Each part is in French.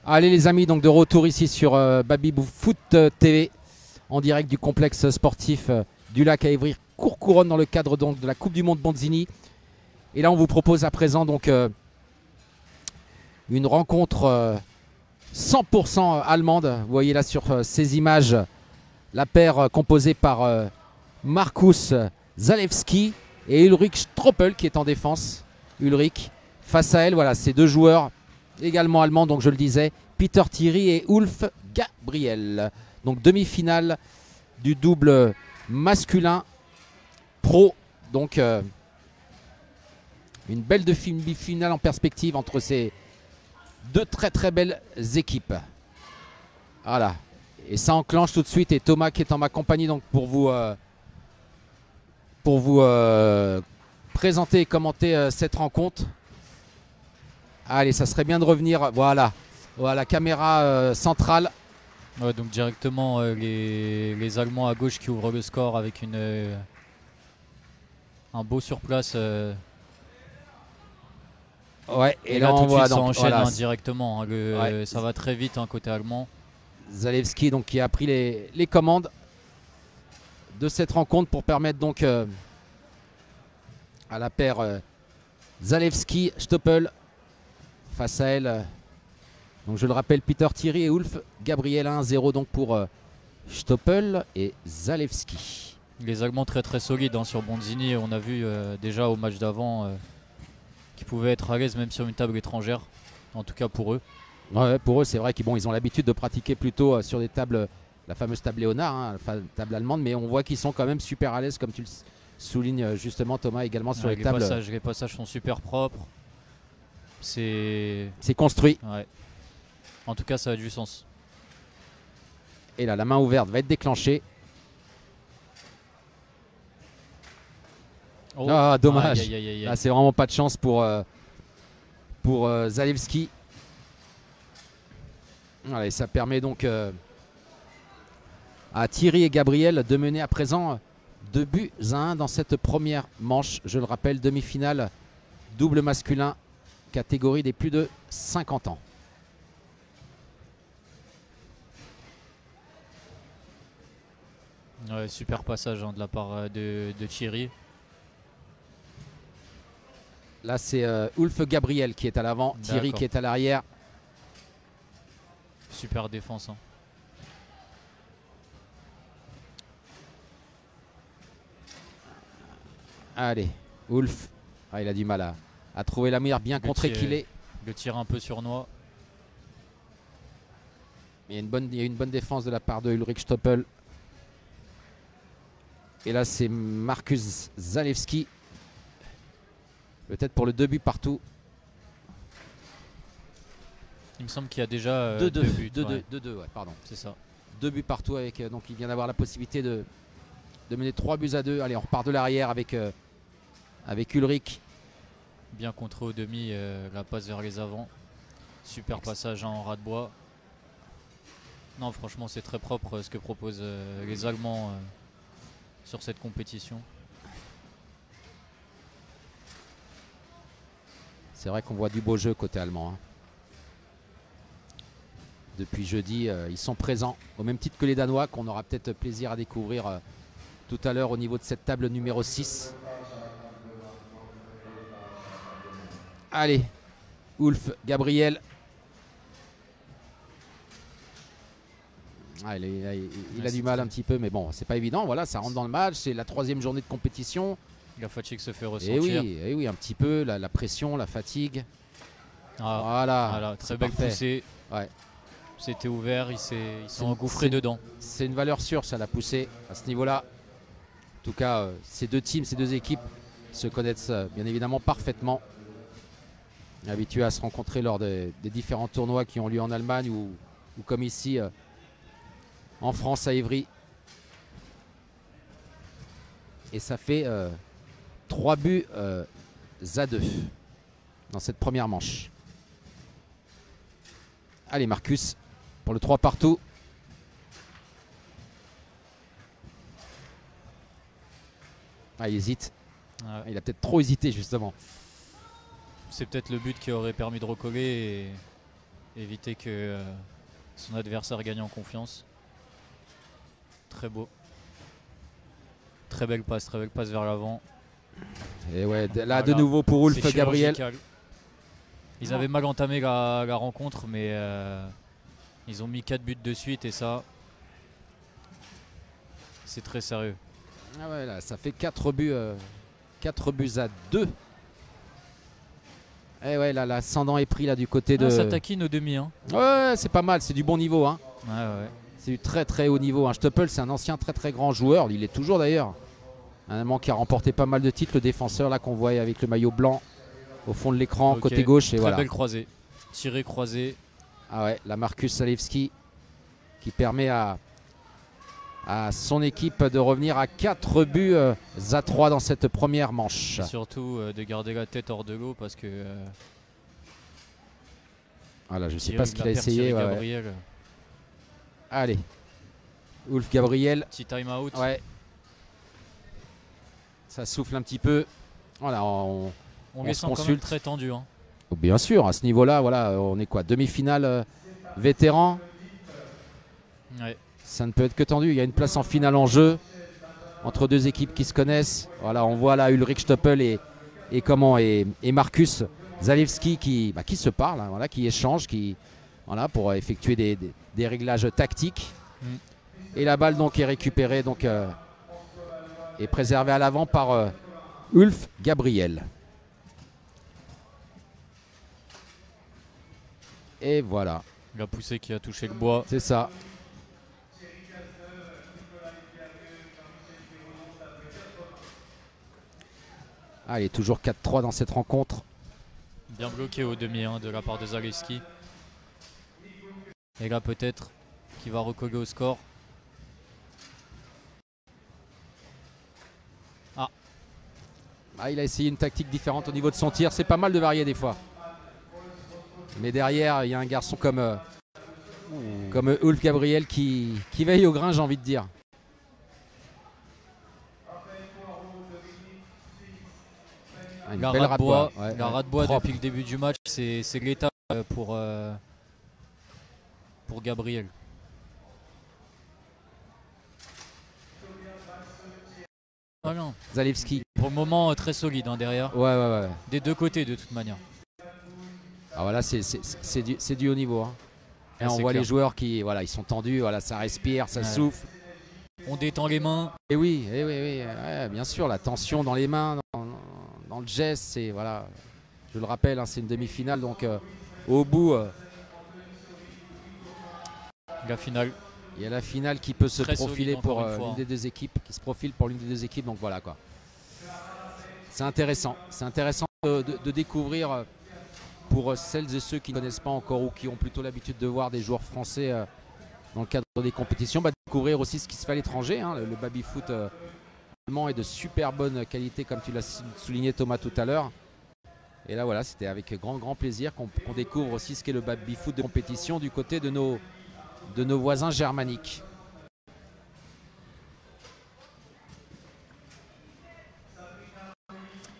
Allez les amis, donc de retour ici sur Babybou Foot TV, en direct du complexe sportif du lac à Évry, Courcouronnes, dans le cadre donc de la Coupe du Monde Bonzini. Et là on vous propose à présent donc une rencontre 100% allemande. Vous voyez là sur ces images la paire composée par Markus Zalewski et Ulrich Stroppel qui est en défense. Ulrich, face à elle, voilà, ces deux joueurs également allemands, donc je le disais, Peter Thierry et Ulf Gabriel. Donc demi-finale du double masculin pro. Donc une belle demi-finale en perspective entre ces deux très très belles équipes. Voilà. Et ça enclenche tout de suite. Et Thomas qui est en ma compagnie donc pour vous présenter et commenter cette rencontre. Allez, ça serait bien de revenir. Voilà, voilà, caméra centrale. Ouais, donc directement les Allemands à gauche qui ouvrent le score avec un beau surplace. Ouais, et là là tout on de voit suite ça donc, enchaîne voilà, directement. ouais. Ça va très vite côté allemand. Zalewski donc qui a pris les commandes de cette rencontre pour permettre donc à la paire Zalewski-Stoppel face à elle. Donc je le rappelle, Peter Thierry et Ulf Gabriel 1-0 donc pour Stoppel et Zalewski. Les Allemands très très solides sur Bonzini. On a vu déjà au match d'avant qu'ils pouvaient être à l'aise même sur une table étrangère. En tout cas pour eux. Ouais, pour eux c'est vrai qu'ils ont l'habitude de pratiquer plutôt sur des tables, la fameuse table Léonard, la table allemande, mais on voit qu'ils sont quand même super à l'aise comme tu le soulignes justement Thomas également sur les tables. Les passages sont super propres. C'est construit. Ouais. En tout cas ça a du sens. Et là la main ouverte va être déclenchée. Oh. Ah dommage. Aïe, aïe, aïe, aïe. Là c'est vraiment pas de chance pour Zalewski. Allez, ça permet donc à Thierry et Gabriel de mener à présent 2-1 dans cette première manche. Je le rappelle, demi-finale double masculin, catégorie des plus de 50 ans. Ouais, super passage de la part de Thierry. Là c'est Ulf Gabriel qui est à l'avant, Thierry qui est à l'arrière. Super défense. Allez, Ulf, il a du mal à trouver la mire, bien contré qu'il est. Le tir un peu sournois. Il y a une bonne défense de la part de Ulrich Stoppel. Et là c'est Markus Zalewski. Peut-être pour le 2 buts partout. Il me semble qu'il y a déjà 2-2 buts. 2-2, ouais, pardon. C'est ça. 2 buts partout avec donc il vient d'avoir la possibilité de mener 3-2. Allez, on repart de l'arrière avec Ulrich. Bien contré au demi, la passe vers les avants. Super passage en ras de bois. Non, franchement, c'est très propre ce que proposent les Allemands sur cette compétition. C'est vrai qu'on voit du beau jeu côté allemand. Depuis jeudi, ils sont présents au même titre que les Danois, qu'on aura peut-être plaisir à découvrir tout à l'heure au niveau de cette table numéro 6. Allez, Ulf Gabriel. Il a du mal un petit peu, mais bon, c'est pas évident. Voilà, ça rentre dans le match. C'est la 3e journée de compétition. La fatigue se fait ressentir. Et oui, un petit peu. La pression, la fatigue. Voilà, très belle poussée. Ouais. C'était ouvert, ils s'est engouffré dedans. C'est une valeur sûre, ça, la poussée à ce niveau-là. En tout cas, ces deux teams, ces deux équipes se connaissent bien évidemment parfaitement. Habitués à se rencontrer lors des différents tournois qui ont lieu en Allemagne ou comme ici en France à Évry. Et ça fait 3-2 dans cette première manche. Allez Marcus pour le 3 partout. Il hésite. Il a peut-être trop hésité justement. C'est peut-être le but qui aurait permis de recoller éviter que son adversaire gagne en confiance. Très beau. Très belle passe vers l'avant. Et ouais, là Voilà. de nouveau pour Ulf C'est Gabriel. chirurgical. Ils avaient mal entamé la rencontre, mais ils ont mis 4 buts de suite et ça, c'est très sérieux. Ah ouais, là, ça fait 4 buts à 2. Et ouais, là, l'ascendant est pris là du côté de. Ça taquine au demi. Hein. Ouais, c'est pas mal, c'est du bon niveau. Hein. Ouais. C'est du très très haut niveau. Hein. Stoppel, c'est un ancien très très grand joueur. Il est toujours d'ailleurs. Un Allemand qui a remporté pas mal de titres. Le défenseur là qu'on voit avec le maillot blanc au fond de l'écran, Ok. côté gauche. Et très voilà. belle croisée. Tiré croisé. Ah ouais, la Marcus Zalewski qui permet à son équipe de revenir à 4 buts à 3 dans cette première manche. Et surtout de garder la tête hors de l'eau parce que. Voilà, je ne sais pas ce qu'il a essayé. Ouais. Gabriel. Allez, Ulf Gabriel. Petit time out. Ouais. Ça souffle un petit peu. Voilà, on les se sent quand même consulte. très tendu. Hein. Bien sûr, à ce niveau-là, voilà, on est quoi, demi-finale vétéran. Ouais. Ça ne peut être que tendu. Il y a une place en finale en jeu entre deux équipes qui se connaissent. Voilà, on voit là Ulrich Stoppel et Marcus Zalewski qui se parlent, hein, voilà, qui échangent, voilà, pour effectuer des réglages tactiques. Et la balle donc est récupérée donc, et préservée à l'avant par Ulf Gabriel. Et voilà. La poussée qui a touché le bois. C'est ça. Allez, toujours 4-3 dans cette rencontre. Bien bloqué au demi de la part de Zalewski. Et là peut-être qu'il va recoller au score. Il a essayé une tactique différente au niveau de son tir. C'est pas mal de varier des fois. Mais derrière, il y a un garçon comme Ulf Gabriel qui veille au grain, j'ai envie de dire. La ras-de-bois propre. depuis le début du match, c'est l'étape pour Gabriel. Voilà. Zalewski. Pour le moment, très solide derrière. Ouais. Des deux côtés de toute manière. Ah voilà, c'est du haut niveau. Hein. Et on voit clair. les joueurs qui ils sont tendus, voilà, ça respire, ça souffle. On détend les mains. Et oui, ouais, bien sûr, la tension dans les mains, dans le geste, c'est voilà. Je le rappelle, hein, c'est une demi-finale, donc au bout, La finale. il y a la finale qui peut se Très profiler solide, pour encore une fois. l'une des deux équipes, qui se profile pour l'une des deux équipes, donc voilà quoi. C'est intéressant de découvrir pour celles et ceux qui ne connaissent pas encore ou qui ont plutôt l'habitude de voir des joueurs français dans le cadre des compétitions, découvrir aussi ce qui se fait à l'étranger. Hein. Le baby-foot allemand est de super bonne qualité, comme tu l'as souligné Thomas tout à l'heure. Et là voilà, c'était avec grand plaisir qu'on découvre aussi ce qu'est le baby-foot de compétition du côté de nos voisins germaniques.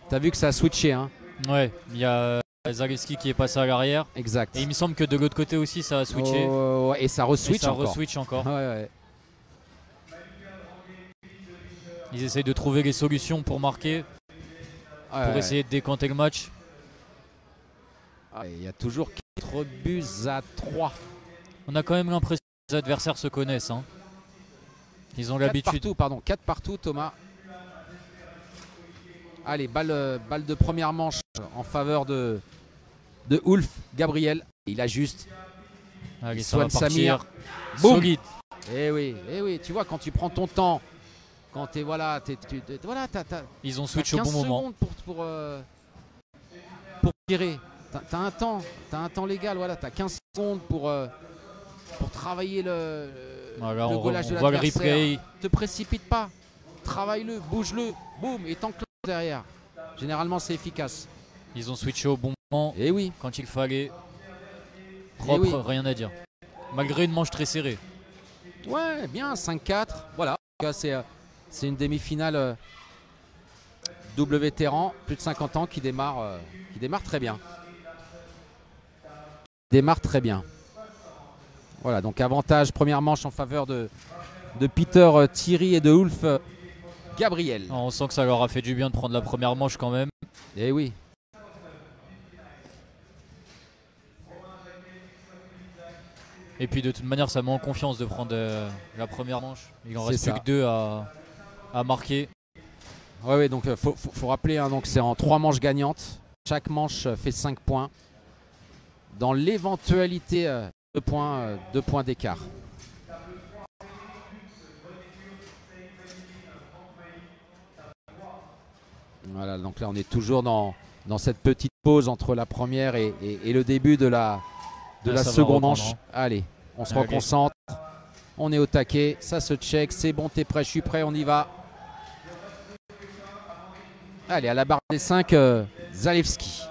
T'as vu que ça a switché, hein? Ouais, il y a Zalewski qui est passé à l'arrière. Exact. Et il me semble que de l'autre côté aussi ça a switché. Et ça re-switch encore. Re-switch encore. Ouais. Ils essayent de trouver les solutions pour marquer, pour essayer de décanter le match. Il y a toujours 4 buts à 3. On a quand même l'impression que les adversaires se connaissent. Hein. Ils ont l'habitude. 4 partout, Thomas. Allez, balle de première manche en faveur de Ulf Gabriel. Il ajuste. Allez, Il ça va soigne partir. Samir. Boum. Solide. Eh oui, tu vois, quand tu prends ton temps, quand t'es t'as Ils ont switch 15 au bon moment. secondes pour tirer. T'as un temps légal, voilà, t'as 15 secondes pour travailler le gaulage de l'adversaire. On voit le replay. Te précipite pas, travaille-le, bouge-le, boum, et t'enclenche derrière. Généralement c'est efficace. Ils ont switché au bon moment. Et oui. Quand il fallait. Propre, rien à dire. Malgré une manche très serrée. Ouais, bien, 5-4. Voilà, c'est une demi-finale double vétéran, plus de 50 ans, qui démarre très bien. Démarre très bien. Voilà, donc avantage, première manche en faveur de Peter Thierry et de Ulf Gabriel. On sent que ça leur a fait du bien de prendre la première manche quand même. Eh oui. Et puis de toute manière, ça met en confiance de prendre la première manche. Il en reste C'est plus ça. que 2 à marquer. Ouais, donc faut rappeler, hein, donc c'est en 3 manches gagnantes. Chaque manche fait 5 points. Dans l'éventualité, 2 points d'écart. Voilà, donc là on est toujours dans cette petite pause entre la première et le début de la seconde manche. Allez, on se reconcentre. On est au taquet, ça se check, c'est bon, t'es prêt, je suis prêt, on y va. Allez, à la barre des 5, Zalewski.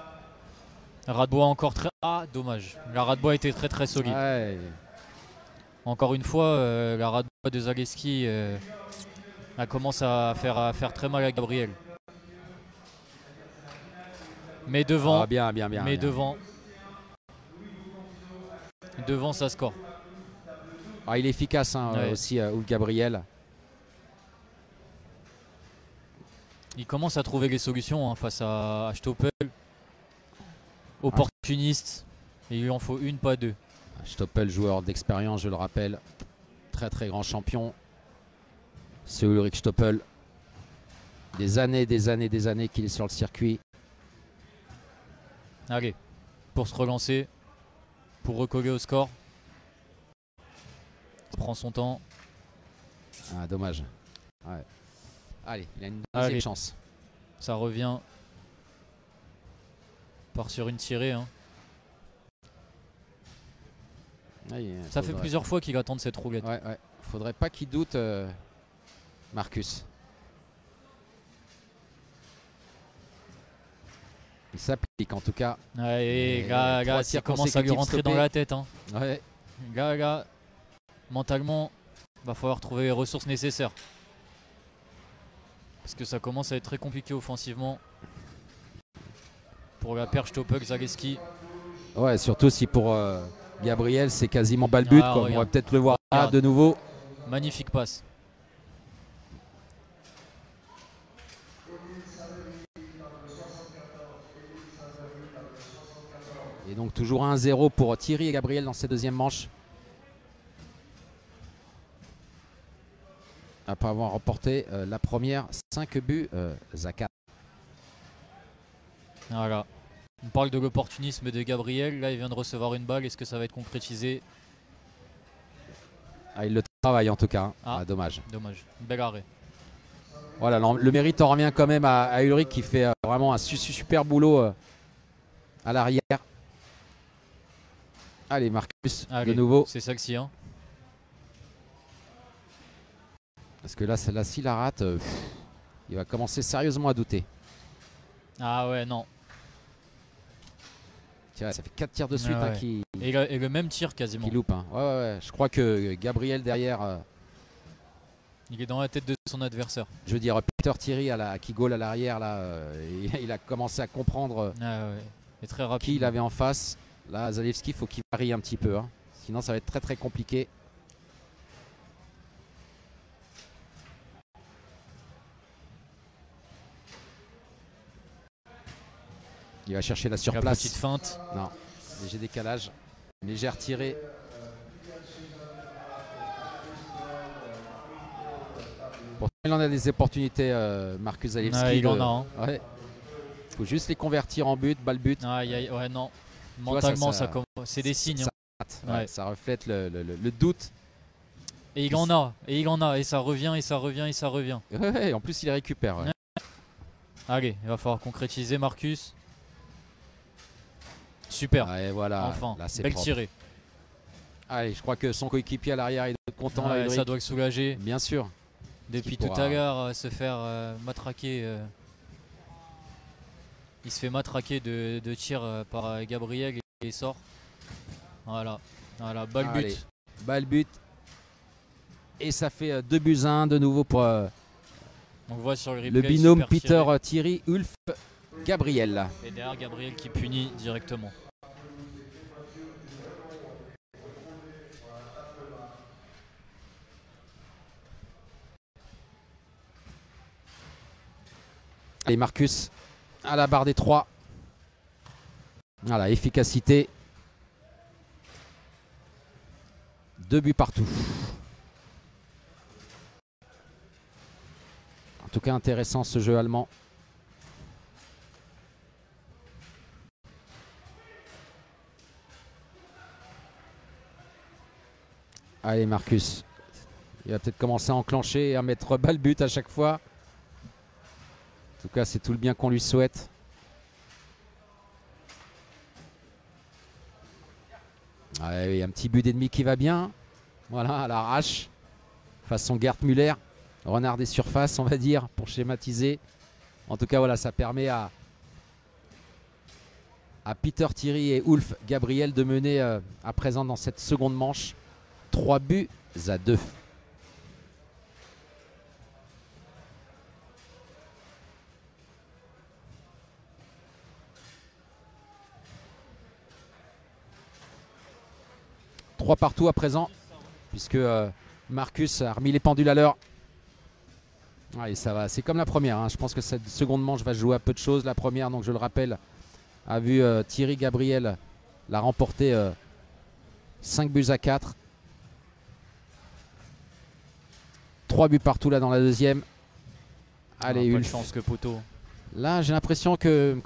Radbois encore très... Ah, dommage. La Radbois était très très solide. Ouais. Encore une fois, la Radbois de Zalewski elle commence à faire très mal à Gabriel. Mais devant, bien. devant ça score. Il est efficace hein, Ouais. aussi, Ulf Gabriel. Il commence à trouver les solutions hein, face à Stoppel. Opportuniste. Et il lui en faut une, pas deux. Stoppel, joueur d'expérience, je le rappelle. Très très grand champion. C'est Ulrich Stoppel. Des années qu'il est sur le circuit. Allez, pour se relancer, pour recoller au score. Ça prend son temps. Ah, dommage. Ouais. Allez, il a une deuxième chance. Ça revient. Part sur une tirée. Hein. Ça fait plusieurs fois qu'il attend cette roulette. Ouais. Faudrait pas qu'il doute, Marcus. Il s'applique en tout cas. Ouais, gars, ça commence à lui rentrer dans la tête. Hein. Ouais. Gars, mentalement, va falloir trouver les ressources nécessaires. Parce que ça commence à être très compliqué offensivement. Pour la perche Stoppel, Zalewski. Ouais, surtout si pour Gabriel c'est quasiment balle but. On va peut-être le voir de nouveau. Magnifique passe. Et donc toujours 1-0 pour Thierry et Gabriel dans cette deuxième manche. Après avoir remporté la première, 5 buts, Zaka. Voilà. On parle de l'opportunisme de Gabriel. Là, il vient de recevoir une balle. Est-ce que ça va être concrétisé? Il le travaille en tout cas. Hein. Dommage. Dommage. Bel arrêt. Voilà, le mérite en revient quand même à Ulrich qui fait vraiment un super boulot à l'arrière. Allez, Marcus, de nouveau. C'est celle-ci. Hein. Parce que là, celle-là, s'il la rate, il va commencer sérieusement à douter. Ah ouais, non. Tiens, ça fait 4 tirs de suite hein, qui... Et le même tir quasiment. Qui loupe. Hein. Ouais. Je crois que Gabriel derrière... il est dans la tête de son adversaire. Je veux dire, Peter Thierry qui goal à l'arrière, là, il a commencé à comprendre et très rapide. Qui il avait en face. Là, Zalewski, il faut qu'il varie un petit peu. Hein. Sinon, ça va être très très compliqué. Il va chercher la surplace. La petite feinte. Non, léger décalage. Légère tirée. Pourtant, il en a des opportunités, Marcus Zalewski. Il en a. Hein. Ouais. Faut juste les convertir en but, balle but. Ouais, non. Mentalement, c'est des signes. Ça reflète le doute. Et il en a. Et ça revient, et ça revient. Ouais, en plus, il récupère. Ouais. Allez, il va falloir concrétiser, Marcus. Super. Et voilà. Enfin, là, belle tirée. Allez, je crois que son coéquipier à l'arrière est content. Là, ça doit le soulager. Bien sûr. Depuis tout à l'heure, se faire matraquer. Il se fait matraquer de tir par Gabriel et il sort. Voilà, balle but. Balle but. Et ça fait 2-1 de nouveau pour on voit sur le le binôme Peter Thierry, Ulf Gabriel. Et derrière Gabriel qui punit directement. Allez, Marcus à la barre des 3. Voilà, efficacité. 2 buts partout. En tout cas, intéressant ce jeu allemand. Allez, Marcus. Il va peut-être commencer à enclencher et à mettre bas le but à chaque fois. En tout cas, c'est tout le bien qu'on lui souhaite. Allez, un petit but d'ennemi qui va bien. Voilà, à l'arrache. Façon Gerd Müller. Renard des surfaces, on va dire, pour schématiser. En tout cas, voilà, ça permet à Peter Thierry et Ulf Gabriel de mener à présent dans cette seconde manche 3 buts à 2. Trois partout à présent, puisque Marcus a remis les pendules à l'heure. Allez, ça va, c'est comme la première, hein. Je pense que cette seconde manche va jouer à peu de choses. La première, donc je le rappelle, a vu Thierry Gabriel la remporter 5 buts à 4. 3 buts partout là dans la deuxième. Allez, pas de chance que poteau. Là, j'ai l'impression que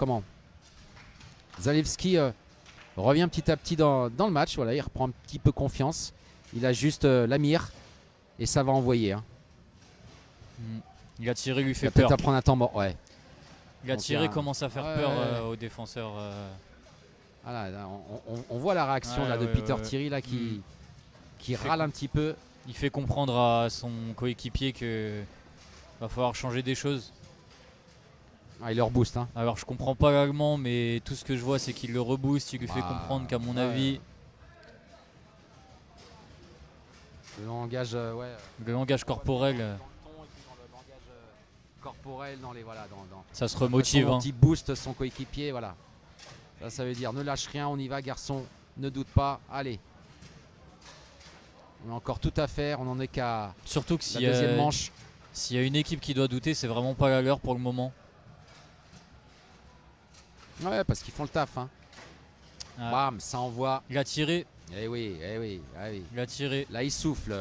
Zalewski revient petit à petit dans le match. Voilà, il reprend un petit peu confiance. Il a juste la mire et ça va envoyer. Hein. Il a tiré, lui fait il va peut-être peur. à prendre un temps mort. Ouais. Il a tiré, commence à faire peur aux défenseurs. Voilà, là, on voit la réaction là, de Peter Thierry là, qui râle un petit peu. Il fait comprendre à son coéquipier qu'il va falloir changer des choses. Il le rebooste. Hein. Alors je comprends pas l'allemand, mais tout ce que je vois c'est qu'il le rebooste, il lui fait comprendre qu'à mon avis... Le langage, le langage corporel... Dans le ton et puis dans le langage corporel, dans les, voilà, ça se remotive. Un petit boost son coéquipier, voilà. Ça veut dire ne lâche rien, on y va garçon, ne doute pas, allez. On a encore tout à faire, on en est qu'à surtout que la deuxième manche. S'il y a une équipe qui doit douter, c'est vraiment pas la leur pour le moment. Ouais, parce qu'ils font le taf. Hein. Bam, ça envoie. Il a tiré. Eh oui, eh oui, eh oui. Il a tiré. Là, il souffle,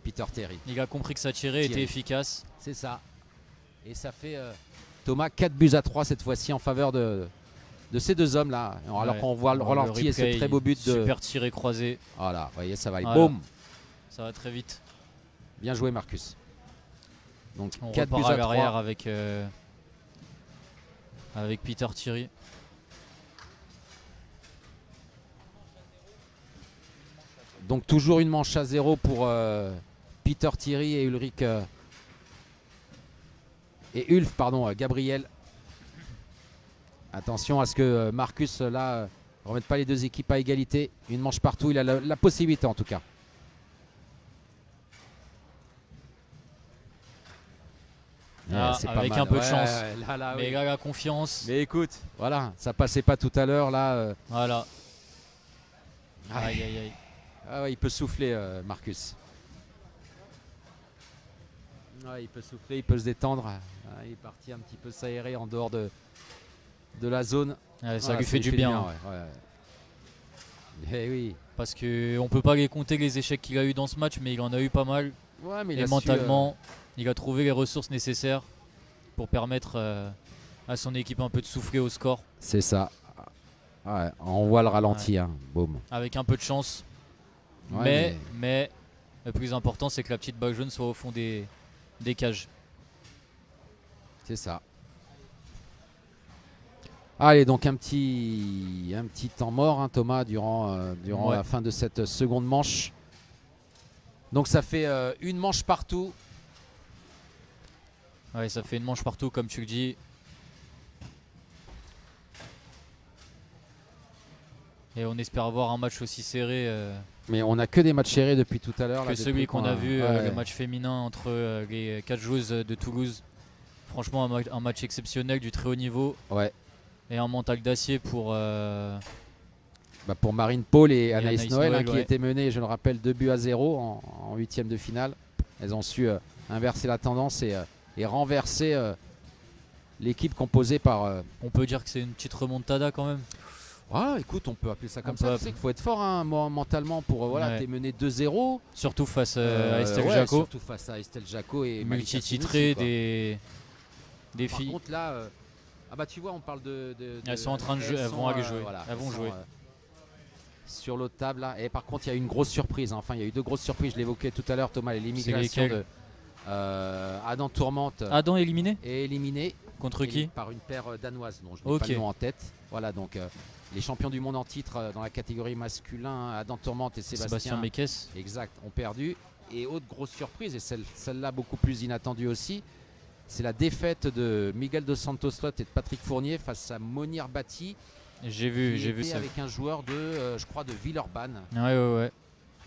Peter Thierry. Il a compris que sa tirée était efficace. C'est ça. Et ça fait, Thomas, 4 buts à 3 cette fois-ci en faveur de ces deux hommes-là. Alors qu'on voit le ralenti et ce très beau but de... Super tiré croisé. Voilà, vous voyez, ça va aller. Voilà. Boum. Ça va très vite. Bien joué, Marcus. Donc, on 4 buts repart à l'arrière 3. avec Peter Thierry. Donc toujours une manche à 0 pour Peter Thierry et Ulrich et Ulf, pardon, Gabriel. Attention à ce que Marcus là ne remette pas les deux équipes à égalité. Une manche partout, il a la possibilité en tout cas. Avec un peu de chance. Là, mais là, la confiance. Mais écoute, voilà, ça passait pas tout à l'heure là. Voilà. Aïe aïe aïe. Ah ouais, il peut souffler, Marcus. Ouais, il peut souffler, il peut se détendre. Il est parti un petit peu s'aérer en dehors de la zone. Ça lui fait du bien. Eh oui. Parce qu'on ne peut pas les compter les échecs qu'il a eu dans ce match, mais il en a eu pas mal. Ouais, mais et mentalement, il a trouvé les ressources nécessaires pour permettre à son équipe un peu de souffler au score. C'est ça. Ouais, on voit le ralenti. Hein. Boum. Avec un peu de chance. Ouais, mais le plus important, c'est que la petite balle jaune soit au fond des cages. C'est ça. Allez, donc un petit temps mort, hein, Thomas, durant la fin de cette seconde manche. Donc ça fait une manche partout. Ouais, ça fait une manche partout, comme tu le dis. Et on espère avoir un match aussi serré. Mais on n'a que des matchs serrés depuis tout à l'heure. Que celui qu'on a vu, le match féminin entre les 4 joueuses de Toulouse. Franchement, un match exceptionnel du très haut niveau. Ouais. Et un mental d'acier pour Marine Paul et Anaïs Noël, hein, qui étaient menées, je le rappelle, 2 buts à 0 en huitième de finale. Elles ont su inverser la tendance et renverser l'équipe composée par... On peut dire que c'est une petite remontada quand même. Ah, écoute, on peut appeler ça comme On ça. peut Tu sais qu'il faut être fort hein, mentalement pour voilà, Ouais. t'es mené 2-0. Surtout face à Estelle ouais, Jaco. surtout face à Estelle Jaco et Malika Multi-titré, Sinoussi, des Par filles. contre là, ah bah tu vois, on parle Elles sont en train de jouer, elles vont aller jouer. voilà, Elles vont sont, jouer. sur l'autre table là. Et par contre, il y a eu une grosse surprise. Enfin, il y a eu deux grosses surprises. Je l'évoquais tout à l'heure, Thomas, l'élimination lesquelles de Adam Tourmente Adam éliminé est éliminé contre qui? par une paire danoise dont je n'ai Ok. pas le nom en tête. Voilà, donc les champions du monde en titre dans la catégorie masculin, Adam Tourmente et Sébastien Mekes. exact, ont perdu. Et autre grosse surprise, et celle-là beaucoup plus inattendue aussi, c'est la défaite de Miguel Dos Santos Lot et de Patrick Fournier face à Monir Bati. J'ai qui vu était ça. avec un joueur de, je crois, de Villeurbanne. Ouais.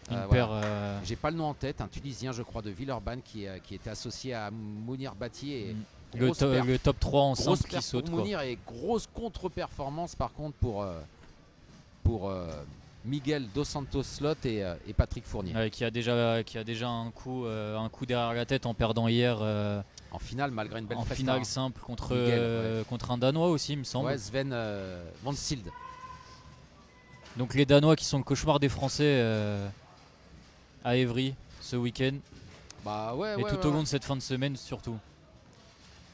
Une paire. Voilà. J'ai pas le nom en tête, un Tunisien, je crois, de Villeurbanne qui était associé à Monir Bati. Et le top 3 en simple qui saute. Pour Monir et grosse contre-performance par contre pour Miguel Dos Santos Lot et Patrick Fournier. Ouais, qui a déjà un coup derrière la tête en perdant hier En finale, malgré une belle en presta, finale hein. simple contre, Miguel, contre un Danois aussi, il me semble. Ouais, Sven Van Sild. Donc les Danois qui sont le cauchemar des Français à Évry ce week-end. Bah ouais, et ouais, tout ouais, au long de cette fin de semaine surtout.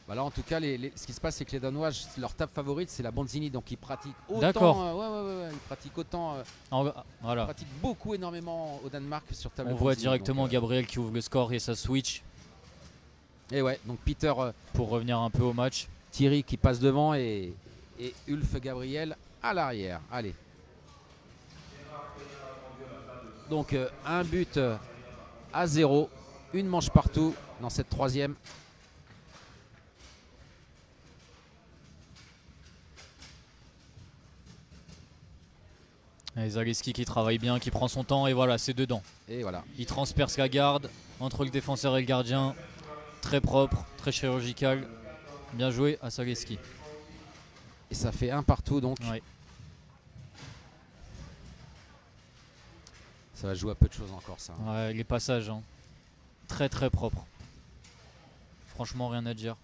Bah là, en tout cas, ce qui se passe, c'est que les Danois, leur table favorite, c'est la Bonzini, donc ils pratiquent autant. D'accord. Ouais, ils pratiquent autant. Voilà. Ils pratiquent beaucoup, énormément au Danemark sur table. On voit Bonzini, directement donc, Gabriel qui ouvre le score et ça switch et ouais, donc Peter pour revenir un peu au match. Thierry qui passe devant et Ulf Gabriel à l'arrière. Allez. Donc un but à 0, une manche partout dans cette troisième. Et Zaleski qui travaille bien, qui prend son temps et voilà, c'est dedans. Et voilà. Il transperce la garde entre le défenseur et le gardien. Très propre, très chirurgical. Bien joué à Zaleski. Et ça fait un partout donc. Ouais. Ça va jouer à peu de choses encore ça. Ouais, les passages, hein. Très très propre. Franchement, rien à dire.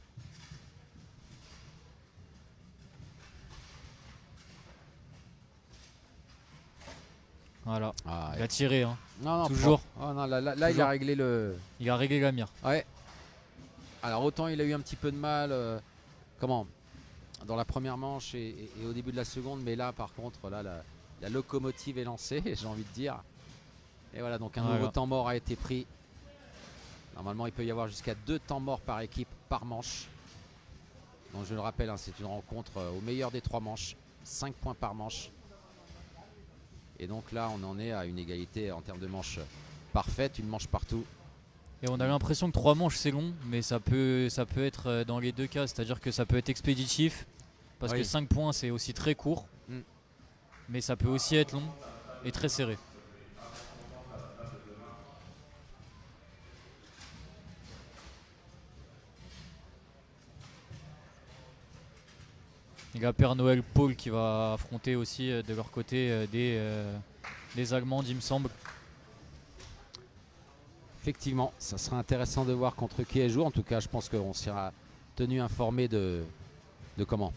Voilà. Ah, Il a tiré, hein. non, Toujours. Oh, non, là, Toujours. il a réglé le. Il a réglé la mire. Ouais. Alors autant il a eu un petit peu de mal dans la première manche et au début de la seconde, mais là par contre là la locomotive est lancée, j'ai envie de dire. Et voilà, donc un nouveau temps mort a été pris. Normalement il peut y avoir jusqu'à 2 temps morts par équipe par manche. Donc je le rappelle, hein, c'est une rencontre au meilleur des 3 manches, 5 points par manche. Et donc là on en est à une égalité en termes de manches parfaite, une manche partout. Et on a l'impression que 3 manches c'est long, mais ça peut être dans les deux cas, c'est-à-dire que ça peut être expéditif, parce Oui. que 5 points c'est aussi très court, mais ça peut aussi être long et très serré. Il y a Père Noël Paul qui va affronter aussi de leur côté des Allemands, il me semble. Effectivement, ça sera intéressant de voir contre qui elle joue. En tout cas, je pense qu'on sera tenu informé de comment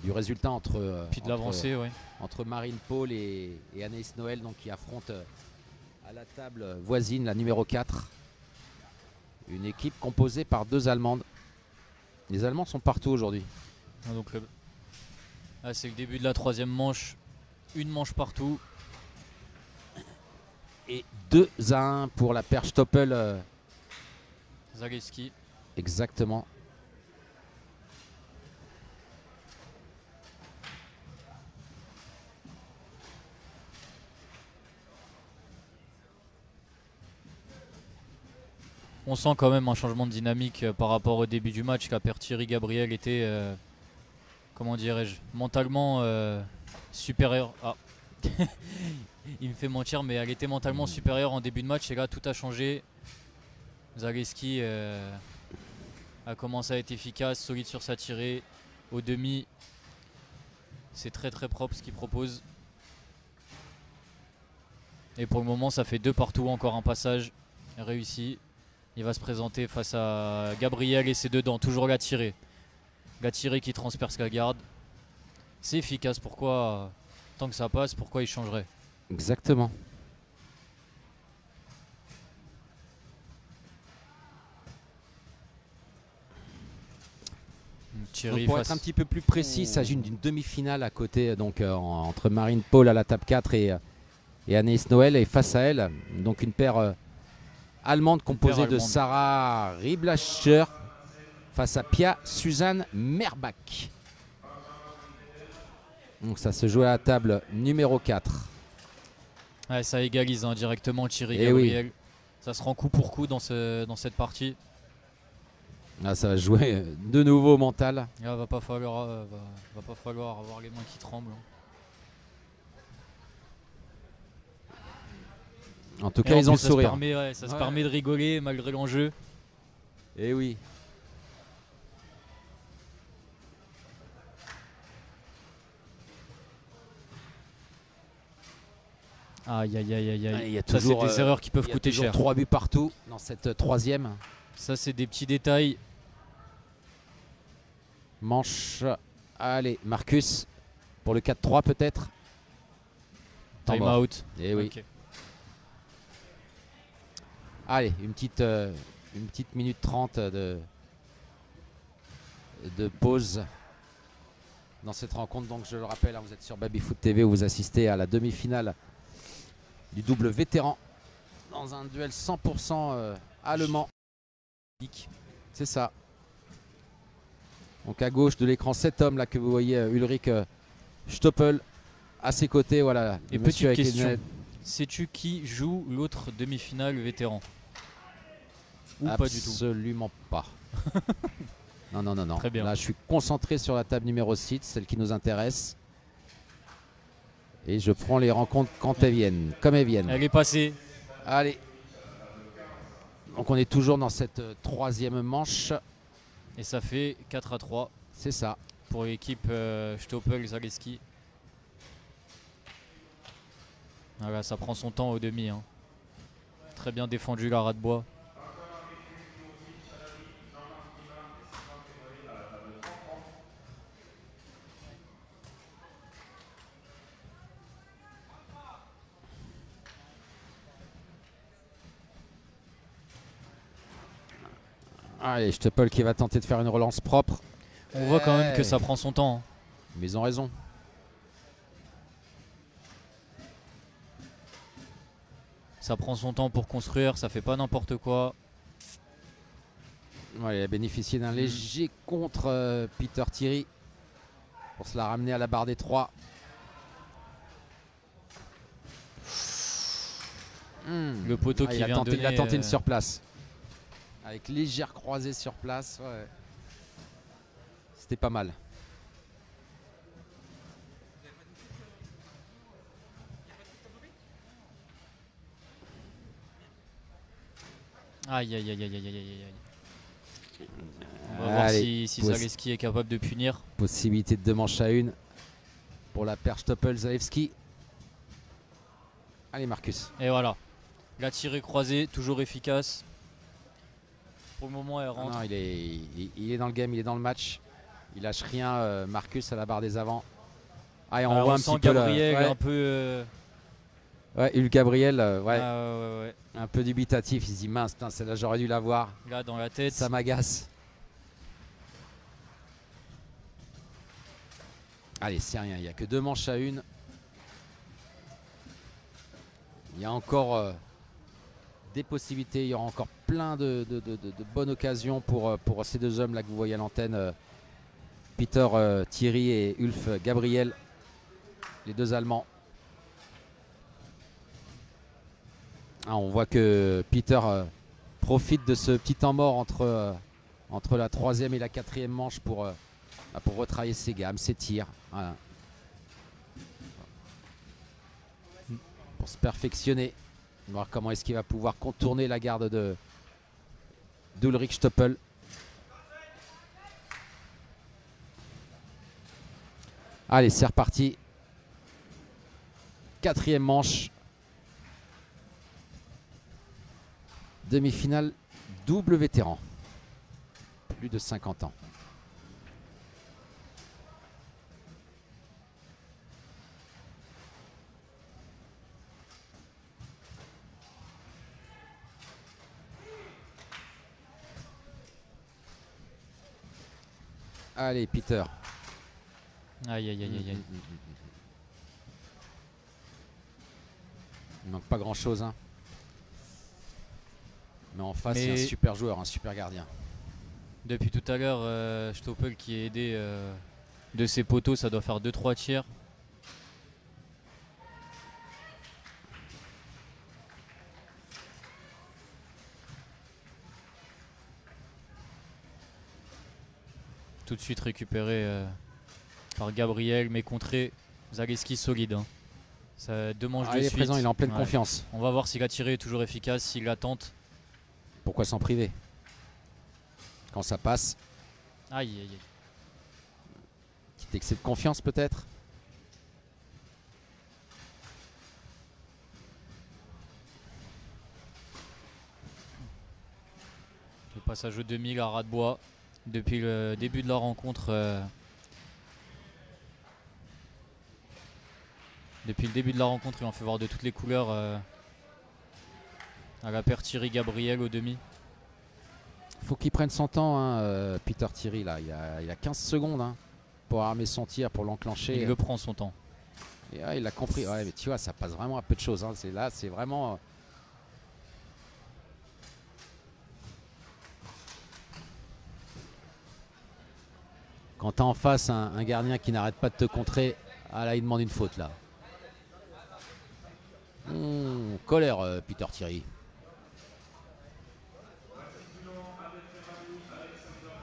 du résultat entre Puis de l'avancée, ouais. entre Marine Paul et Anaïs Noël, donc qui affrontent à la table voisine la numéro 4. Une équipe composée par 2 Allemandes. Les Allemands sont partout aujourd'hui. Ah, donc là, c'est le début de la 3e manche. Une manche partout. Et 2-1 pour la paire Stoppel. Zaleski. Exactement. On sent quand même un changement de dynamique par rapport au début du match, car Thierry Gabriel était, comment dirais-je, mentalement supérieur. Ah. Il me fait mentir, mais elle était mentalement supérieure en début de match et là tout a changé. Zaleski a commencé à être efficace, solide sur sa tirée. Au demi, c'est très très propre ce qu'il propose. Et pour le moment, ça fait 2 partout, encore un passage réussi. Il va se présenter face à Gabriel et ses dedans, toujours la tirée. Gattieri qui transperce la garde. C'est efficace. Pourquoi, tant que ça passe, pourquoi il changerait? Exactement. Donc pour être un petit peu plus précis, il s'agit d'une demi-finale à côté, donc entre Marine Paul à la table 4 et Anaïs Noël, et face à elle, donc une paire allemande composée de Sarah Rieblacher face à Pia Suzanne Merbach. Donc ça se joue à la table numéro 4. Ouais, ça égalise hein, directement Thierry Gabriel. Oui. Ça se rend coup pour coup dans cette partie. Ah, ça va jouer de nouveau au mental. Là, va pas falloir avoir les mains qui tremblent. En tout cas, ils ont le sourire. Ça se permet de rigoler malgré l'enjeu. Eh oui. Aïe aïe aïe aïe aïe. Il y a toujours des erreurs qui peuvent coûter cher. 3 buts partout dans cette troisième. Ça, c'est des petits détails. Manche. Allez, Marcus pour le 4-3 peut-être. Time out. Eh oui. Okay. Allez, une petite minute 30 de pause dans cette rencontre. Donc je le rappelle, hein, vous êtes sur Babyfoot TV où vous assistez à la demi-finale du double vétéran dans un duel 100% allemand. C'est ça. Donc à gauche de l'écran, cet homme là que vous voyez, Ulrich Stoppel, à ses côtés, voilà. Et petite question, sais-tu qui joue l'autre demi-finale vétéran? Ou pas du tout? Absolument pas. Non, non, non, non. Très bien. Là, je suis concentré sur la table numéro 6, celle qui nous intéresse. Et je prends les rencontres quand elles viennent, comme elles viennent. Elle est passée. Allez. Donc on est toujours dans cette troisième manche. Et ça fait 4-3. C'est ça. Pour l'équipe Stoppel-Zaleski. Voilà, ça prend son temps au demi. Hein. Très bien défendu la Radbois. Allez, Stoppel qui va tenter de faire une relance propre. On voit quand même que ça prend son temps. Hein. Mais ils ont raison. Ça prend son temps pour construire, ça fait pas n'importe quoi. Ouais, il a bénéficié d'un léger contre Peter Thierry pour se la ramener à la barre des 3. Le poteau qui vient il a tenté une surplace. Avec légère croisée sur place. Ouais. C'était pas mal. Aïe aïe aïe aïe aïe aïe aïe. On va voir si Zaleski est capable de punir. Possibilité de 2 manches à 1 pour la paire Stoppel-Zalewski. Allez Marcus. Et voilà. La tirée croisée, toujours efficace. Pour le moment elle rentre. Non, il est dans le game, il est dans le match. Il lâche rien Marcus à la barre des avants. Ah, et on voit un petit Gabriel peu un peu ouais, Hulk Gabriel, ouais. Ouais. Un peu dubitatif, il se dit mince, celle-là j'aurais dû l'avoir. Là dans la tête. Ça m'agace. Allez, c'est rien, il n'y a que 2 manches à 1. Il y a encore des possibilités, il y aura encore plein de bonnes occasions pour ces 2 hommes là que vous voyez à l'antenne. Peter Thierry et Ulf Gabriel, les 2 Allemands. Ah, on voit que Peter profite de ce petit temps mort entre la 3e et la 4e manche pour retravailler ses gammes, ses tirs. Voilà. Pour se perfectionner. Voir comment est-ce qu'il va pouvoir contourner la garde d'Ulrich Stoppel. Allez, c'est reparti. 4e manche. Demi-finale double vétéran. Plus de 50 ans. Allez, Peter. Aïe, aïe, aïe, aïe, aïe. Il manque pas grand chose, hein. Mais en face, il y a un super joueur, un super gardien. Depuis tout à l'heure, Stoppel qui est aidé de ses poteaux, ça doit faire 2-3 tirs. Tout de suite récupéré par Gabriel, mais contré. Zaleski solide. Hein. Ça, 2 manches de il est suite. présent, il est en pleine confiance. On va voir si la tirée est toujours efficace, s'il la tente. Pourquoi s'en priver? Quand ça passe. Aïe, aïe, aïe. Petit excès de confiance peut-être. Le passage au demi, la ras de bois. Depuis le début de la rencontre. Depuis le début de la rencontre, ils ont fait voir de toutes les couleurs à la paire Thierry Gabriel au demi. Faut qu'il prenne son temps, hein, Peter Thierry là. Il a 15 secondes hein, pour armer son tir, pour l'enclencher. Il le prend son temps. Et, il a compris. Ouais, mais tu vois, ça passe vraiment à peu de choses. Hein. Là, c'est vraiment. Quand t'as en face un gardien qui n'arrête pas de te contrer, là, il demande une faute là. Colère, Peter Thierry.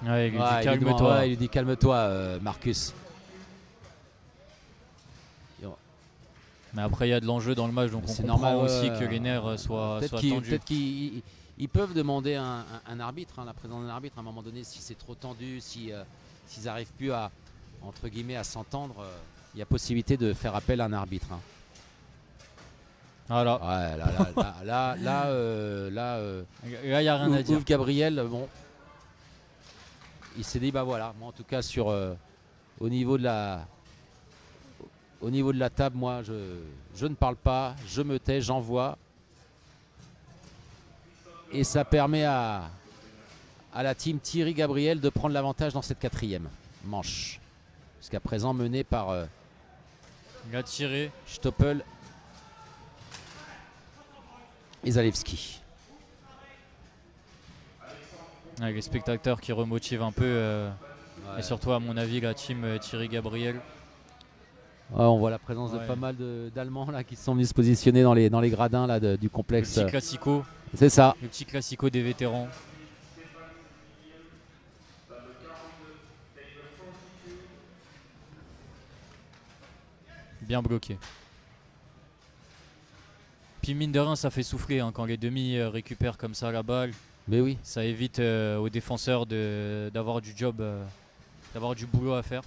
Ouais, il lui dit calme-toi. Il lui dit calme-toi, Marcus. Mais après, il y a de l'enjeu dans le match, donc on comprend normal, aussi que les nerfs soient tendus. Peut-être qu'ils peuvent demander un arbitre, hein, la présence d'un arbitre à un moment donné, si c'est trop tendu, s'ils n'arrivent plus à, entre guillemets, à s'entendre. Il y a possibilité de faire appel à un arbitre. Hein. Voilà. Ouais, là, il n'y a rien à dire. Ouf Gabriel, bon, il s'est dit, bah voilà, moi en tout cas au niveau de la table, moi je ne parle pas, je me tais, j'envoie. Et ça permet à la team Thierry Gabriel de prendre l'avantage dans cette 4e manche. Jusqu'à présent menée par il a tiré. Stoppel et Zalewski. Avec les spectateurs qui remotivent un peu. Et surtout, à mon avis, la team Thierry Gabriel. On voit la présence de pas mal d'Allemands là qui sont venus se positionner dans les gradins là, du complexe. Le petit classico. C'est ça. Le petit classico des vétérans. Bien bloqué. Puis mine de rien, ça fait souffler hein, quand les demi récupèrent comme ça la balle. Mais oui. Ça évite aux défenseurs d'avoir du job, d'avoir du boulot à faire.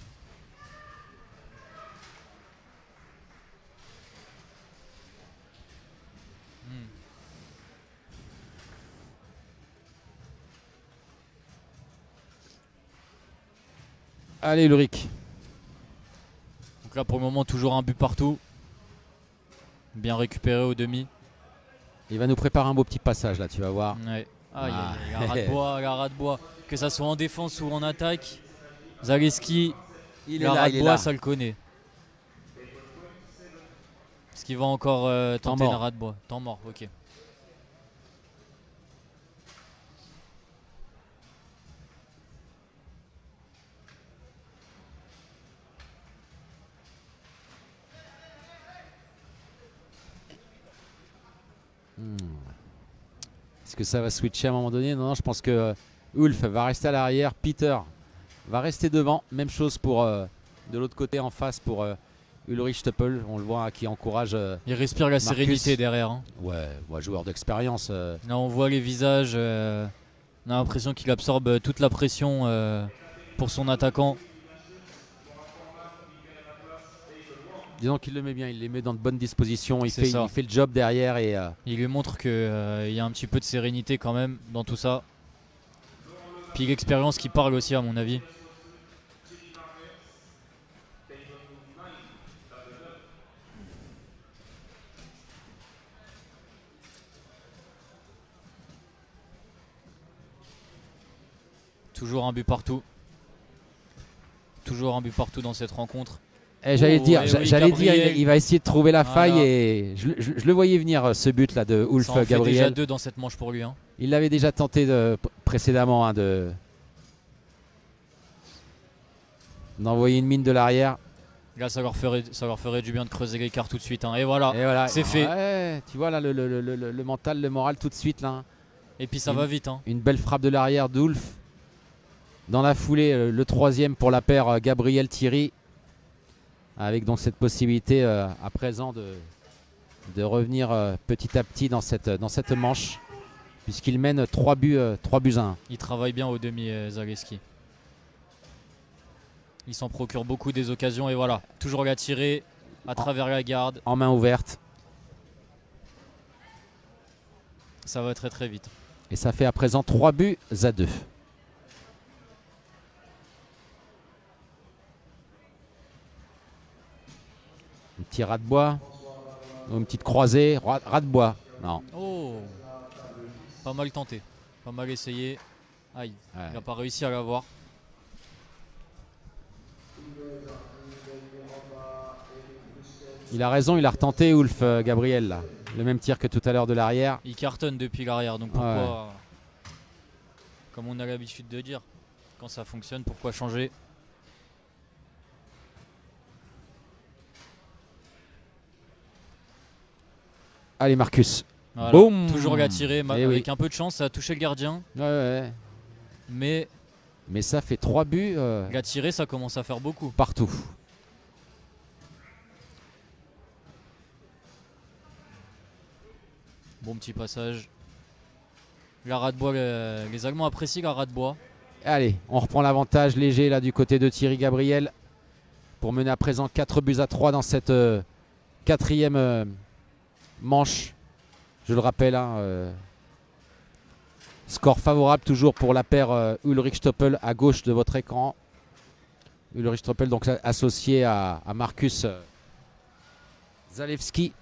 Allez Ulrich. Donc là pour le moment toujours un but partout. Bien récupéré au demi. Il va nous préparer un beau petit passage là, tu vas voir. Ouais. La ras de bois. Que ça soit en défense ou en attaque. Zaleski, la ras de bois, ça le connaît. Est-ce qu'il va encore tenter une ras de bois? Temps mort, ok. Est-ce que ça va switcher à un moment donné? Non, je pense que Ulf va rester à l'arrière. Peter va rester devant. Même chose pour de l'autre côté en face pour Ulrich Stoppel. On le voit qui encourage. Il respire la Marcus. sérénité derrière. Hein. Ouais, joueur d'expérience. Là, on voit les visages. On a l'impression qu'il absorbe toute la pression pour son attaquant. Disons qu'il le met bien, il les met dans de bonnes dispositions, il fait le job derrière. Et il lui montre qu'il y a un petit peu de sérénité quand même dans tout ça. Puis l'expérience qui parle aussi à mon avis. Toujours un but partout. toujours un but partout dans cette rencontre. Et j'allais dire, Gabriel. il va essayer de trouver la faille Voilà. et je le voyais venir ce but là de Ulf Ça en fait déjà Gabriel. 2 dans cette manche pour lui. Hein. Il l'avait déjà tenté précédemment d'envoyer une mine de l'arrière. Là, ça leur ferait du bien de creuser l'écart tout de suite. Hein. Et voilà, Et voilà, c'est fait. Ouais, tu vois là le mental, le moral tout de suite là. Et puis ça va vite. Hein. Une belle frappe de l'arrière d'Ulf. Dans la foulée, le troisième pour la paire Gabriel Thierry. Avec donc cette possibilité à présent de revenir petit à petit dans cette manche. Puisqu'il mène 3 buts à 1. Il travaille bien au demi Zaleski. Il s'en procure beaucoup des occasions et voilà, toujours la tirer à travers la garde. En main ouverte. Ça va très très vite. Et ça fait à présent 3 buts à 2. Un petit ras de bois. Ou une petite croisée. Ras de bois. Non. Oh, pas mal tenté, pas mal essayé. Aïe, Ouais. il n'a pas réussi à l'avoir. Il a raison, il a retenté Ulf Gabriel là. Le même tir que tout à l'heure de l'arrière. Il cartonne depuis l'arrière, donc pourquoi, comme on a l'habitude de dire, quand ça fonctionne, pourquoi changer? Allez Marcus. Voilà. Boum. Toujours la tirer, Eh avec oui. un peu de chance, ça a touché le gardien, Ouais. mais Mais ça fait 3 buts la tirer, ça commence à faire beaucoup. partout. Bon petit passage. La ras de bois, les Allemands apprécient la ras de bois. Allez, on reprend l'avantage léger là du côté de Thierry Gabriel. Pour mener à présent 4 buts à 3 dans cette quatrième manche. Je le rappelle, hein, score favorable toujours pour la paire Ulrich Stoppel à gauche de votre écran. Ulrich Stoppel donc associé à Marcus Zalewski.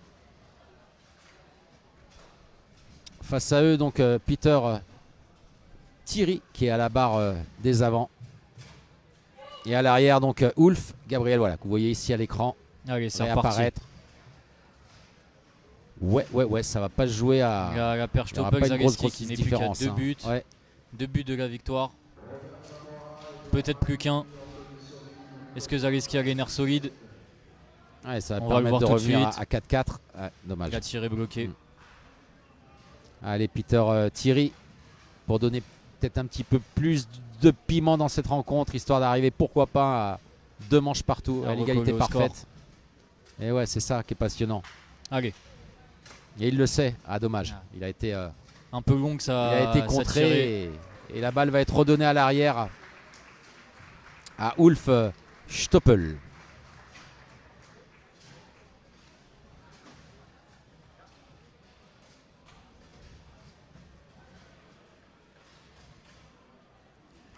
Face à eux donc Peter Thierry qui est à la barre des avants. Et à l'arrière donc Ulf Gabriel, voilà, que vous voyez ici à l'écran Allez, c'est reparti. réapparaître. Ouais, ça va pas se jouer à. La paire Il y aura Stoppel pas une grosse Zaleski qui n'est plus qu'à différence. 2 buts. Ouais. 2 buts de la victoire. Peut-être plus qu'un. Est-ce que Zaleski a les nerfs solides? Ouais, ça va On va le permettre de voir tout de revenir suite. à 4-4. Ouais, dommage. Il a tiré bloqué. Allez, Peter Thierry, pour donner peut-être un petit peu plus de piment dans cette rencontre, histoire d'arriver, pourquoi pas, à 2 manches partout, À à l'égalité recoller au parfaite. Et ouais, c'est ça qui est passionnant. Allez, Et il le sait. Ah, dommage. Ah. Il a été, un peu long que il ça a été ça contré tirait. et la balle va être redonnée à l'arrière à Ulf Stoppel.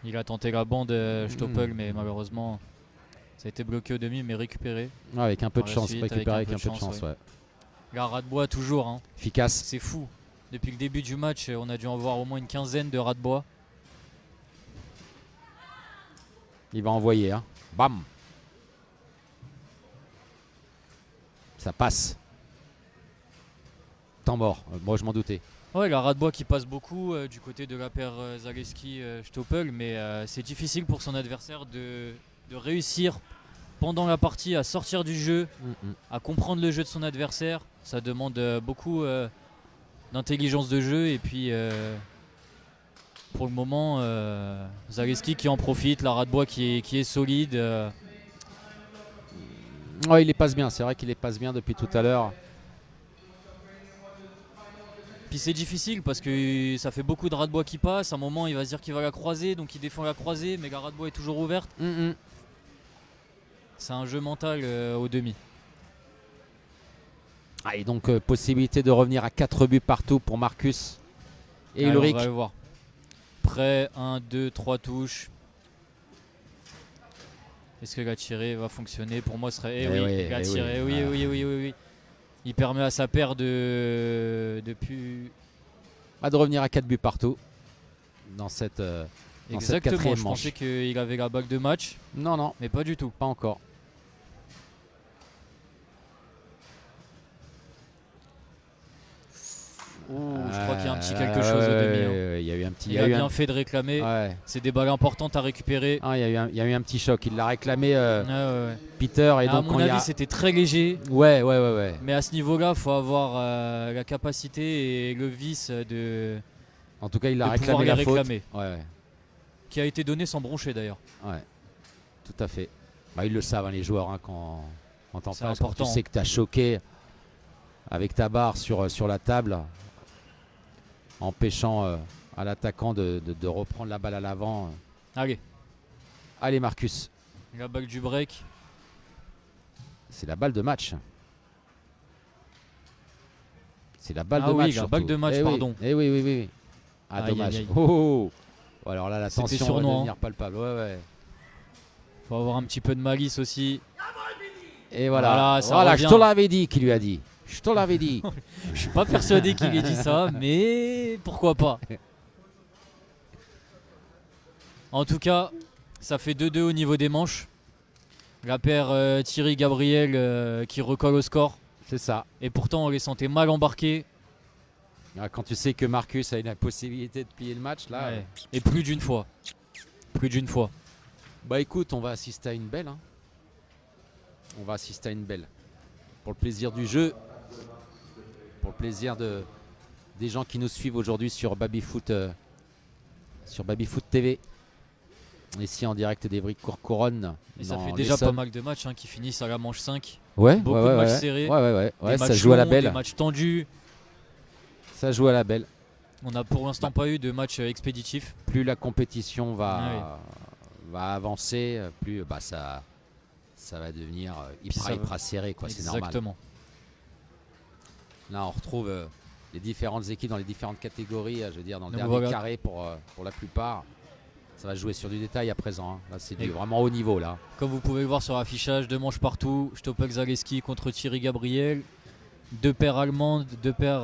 Il a tenté la bande Stoppel, mais malheureusement, ça a été bloqué au demi, mais récupéré. Ouais, avec un peu de Par la chance, suite, récupéré avec un peu de chance. ouais. Ouais. La ras de bois toujours, hein. Efficace. C'est fou. Depuis le début du match, on a dû en voir au moins une quinzaine de ras de bois. Il va envoyer. Hein. Bam. Ça passe. Temps mort. Moi, je m'en doutais. Ouais, la ras de bois qui passe beaucoup du côté de la paire Zaleski Stoppel, mais c'est difficile pour son adversaire de réussir pendant la partie à sortir du jeu, à comprendre le jeu de son adversaire. Ça demande beaucoup d'intelligence de jeu et puis pour le moment Zaleski qui en profite, la ras de bois qui est solide. Ouais, il les passe bien. C'est vrai qu'il les passe bien depuis tout à l'heure. Puis c'est difficile parce que ça fait beaucoup de ras de bois qui passent. À un moment, il va se dire qu'il va la croiser, donc il défend la croisée, mais la ras de bois est toujours ouverte. C'est un jeu mental au demi. Ah, et donc, possibilité de revenir à 4 buts partout pour Marcus et Allez, Ulrich. on va le voir. Prêt, 1, 2, 3 touches. Est-ce que la tirée va fonctionner? Pour moi, ce serait. Oui, la tirée. Oui. Il permet à sa paire de De revenir à 4 buts partout dans cette dans cette Exactement, quatrième je manche. pensais qu'il avait la bague de match, Non, non, mais pas du tout. pas encore. Je crois qu'il y a un petit quelque chose au demi. Hein. Il y a eu un petit. Il a bien fait de réclamer. Ouais. C'est des balles importantes à récupérer. Ah, il y a eu un petit choc. Il l'a réclamé, Ouais. Peter. Et À donc, mon quand il y avis, a... c'était très léger. Ouais. Mais à ce niveau-là, il faut avoir la capacité et le vice de En tout cas, il a pouvoir réclamé les la faute. réclamer. Ouais, Qui a été donné sans broncher d'ailleurs. ouais. Tout à fait. Bah, ils le savent, hein, les joueurs, hein, quand t'en C'est face, quand tu important. sais que tu as choqué avec ta barre sur la table, empêchant à l'attaquant de reprendre la balle à l'avant. Allez, Allez, Marcus. la balle du break. C'est la balle de match. C'est la balle Ah de oui, match. la surtout. balle de match, Eh pardon. Oui. Ah, Aïe, dommage. aïe, aïe. Oh. Alors là, la C'était tension va sournois, devenir palpable. Ouais. Faut avoir un petit peu de malice aussi. Et voilà. Voilà, ça Voilà, revient. je te l'avais dit qu'il lui a dit. Je te l'avais dit. Je suis pas persuadé qu'il ait dit ça, mais pourquoi pas. En tout cas, ça fait 2-2 au niveau des manches. La paire Thierry Gabriel qui recolle au score. C'est ça. Et pourtant, on les sentait mal embarqués. Ah, quand tu sais que Marcus a eu la possibilité de plier le match, là. Ouais. Et plus d'une fois. Plus d'une fois. Bah écoute, on va assister à une belle. Hein. On va assister à une belle. Pour le plaisir du jeu. Pour le plaisir des gens qui nous suivent aujourd'hui sur Babyfoot TV. Ici en direct d'Evry-Courcouronnes. Et ça dans fait déjà l'Essonne. pas mal de matchs qui finissent à la manche 5. Ouais, Beaucoup ouais, de matchs ouais. serrés. Ouais, Des ça matchs joue à la longs, belle. des matchs tendus. Ça joue à la belle. On n'a pour l'instant pas eu de match expéditif. Plus la compétition Ah va avancer, plus ça va devenir ça va- hyper serré, quoi. C'est normal. Exactement. Là, on retrouve les différentes équipes dans les différentes catégories. Je veux dire, dans le Donc dernier voilà. carré pour la plupart. Ça va jouer sur du détail à présent. Hein. Là, c'est Et- vraiment haut niveau. Là. Comme vous pouvez le voir sur l'affichage, 2 manches partout. Stopek Zaleski contre Thierry Gabriel. 2 paires allemandes, 2 paires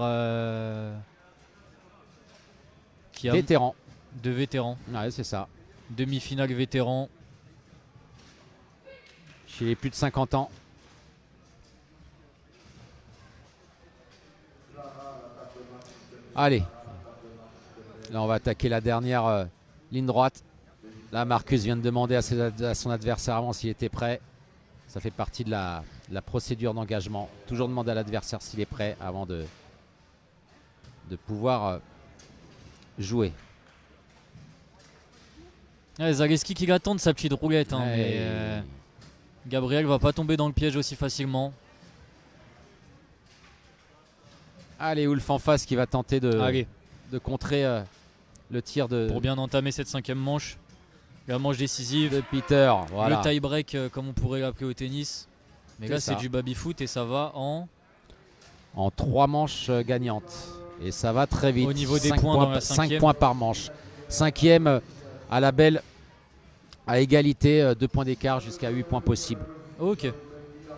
qui a Vétéran. 2 vétérans. Ouais, c'est ça. Demi-finale vétéran. Chez les plus de 50 ans. Allez. Là, on va attaquer la dernière ligne droite. Là, Marcus vient de demander à son adversaire avant s'il était prêt. Ça fait partie de la procédure d'engagement. Toujours demander à l'adversaire s'il est prêt avant de pouvoir jouer. Ouais, Zaleski qui l'attend de sa petite roulette. Hein, Ouais. mais Gabriel va pas tomber dans le piège aussi facilement. Allez, Ulf en face qui va tenter Allez, de contrer le tir de pour bien entamer cette 5e manche. La manche décisive. Peter. Voilà. Le tie-break comme on pourrait l'appeler au tennis. Mais C'est là ça. c'est du baby-foot et ça va en... En 3 manches gagnantes. Et ça va très vite. Au niveau des 5 points dans la 5 cinquième. points par manche. 5e à la belle, à égalité, 2 points d'écart jusqu'à 8 points possibles. Ok,